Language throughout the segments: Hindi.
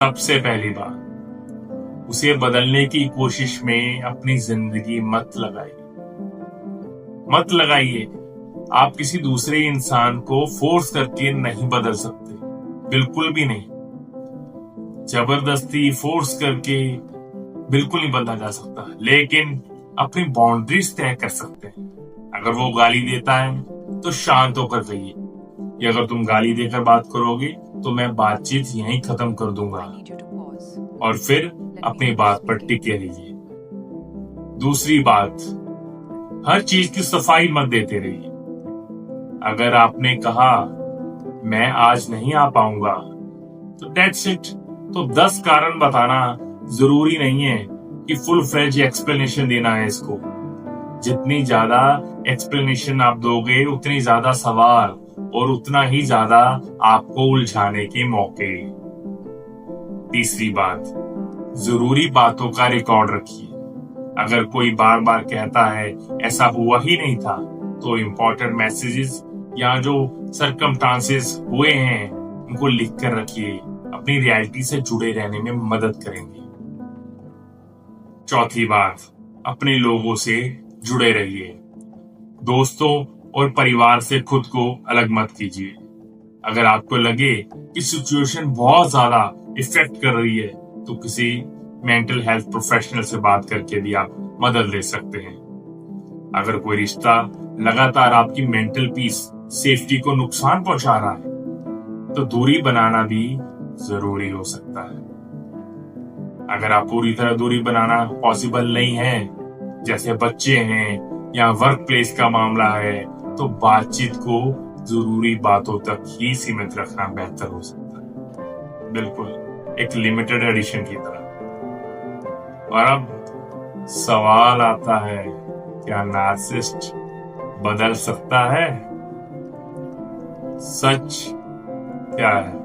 सबसे पहली बात, उसे बदलने की कोशिश में अपनी जिंदगी मत लगाइए। आप किसी दूसरे इंसान को फोर्स करके नहीं बदल सकते, बिल्कुल भी नहीं। जबरदस्ती फोर्स करके बिल्कुल नहीं बदला जा सकता, लेकिन अपनी बाउंड्रीज तय कर सकते हैं। अगर वो गाली देता है तो शांत होकर रहिए, या अगर तुम गाली देकर बात करोगे तो मैं बातचीत यहीं खत्म कर दूंगा, और फिर अपनी बात पर टिके रहिए। दूसरी बात, हर चीज की सफाई मत देते रहिए। अगर आपने कहा मैं आज नहीं आ पाऊंगा तो दैट्स इट। तो 10 कारण बताना जरूरी नहीं है कि फुल फ्लेज एक्सप्लेनेशन देना है इसको। जितनी ज्यादा एक्सप्लेनेशन आप दोगे उतनी ज्यादा सवाल और उतना ही ज्यादा आपको उलझाने के मौके। तीसरी बात, जरूरी बातों का रिकॉर्ड रखिए। अगर कोई बार बार कहता है ऐसा हुआ ही नहीं था, तो इम्पोर्टेंट मैसेजेस या जो सरकमस्टांसेस हुए हैं उनको लिख कर रखिए। अपनी रियलिटी से जुड़े रहने में मदद करेंगे। चौथी बात, अपने लोगों से जुड़े रहिए। दोस्तों और परिवार से खुद को अलग मत कीजिए। अगर आपको लगे कि सिचुएशन बहुत ज्यादा इफेक्ट कर रही है तो किसी मेंटल हेल्थ प्रोफेशनल से बात करके भी आप मदद ले सकते हैं। अगर कोई रिश्ता लगातार आपकी मेंटल पीस, सेफ्टी को नुकसान पहुंचा रहा है तो दूरी बनाना भी जरूरी हो सकता है। अगर आप पूरी तरह दूरी बनाना पॉसिबल नहीं है, जैसे बच्चे हैं या वर्क प्लेस का मामला है, तो बातचीत को जरूरी बातों तक ही सीमित रखना बेहतर हो सकता है, बिल्कुल एक लिमिटेड एडिशन की तरह। और अब सवाल आता है, क्या नार्सिसिस्ट बदल सकता है? सच क्या है?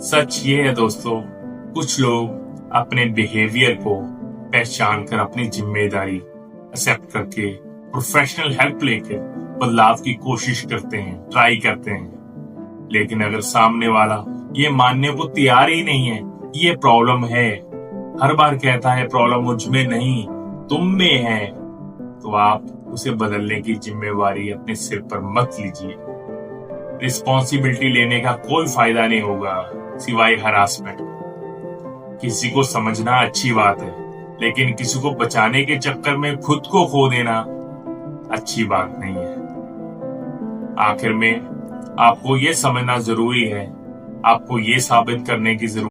सच ये है दोस्तों, कुछ लोग अपने बिहेवियर को पहचान कर अपनी जिम्मेदारी एक्सेप्ट करके प्रोफेशनल हेल्प लेकर बदलाव की कोशिश करते हैं, ट्राई करते हैं। लेकिन अगर सामने वाला ये मानने को तैयार ही नहीं है कि ये प्रॉब्लम है, हर बार कहता है प्रॉब्लम मुझ में नहीं तुम में है, तो आप उसे बदलने की जिम्मेवारी अपने सिर पर मत लीजिए। रिस्पॉन्सिबिलिटी लेने का कोई फायदा नहीं होगा सिवाय हरासमेंट। किसी को समझना अच्छी बात है, लेकिन किसी को बचाने के चक्कर में खुद को खो देना अच्छी बात नहीं है। आखिर में आपको ये समझना जरूरी है, आपको ये साबित करने की जरूरत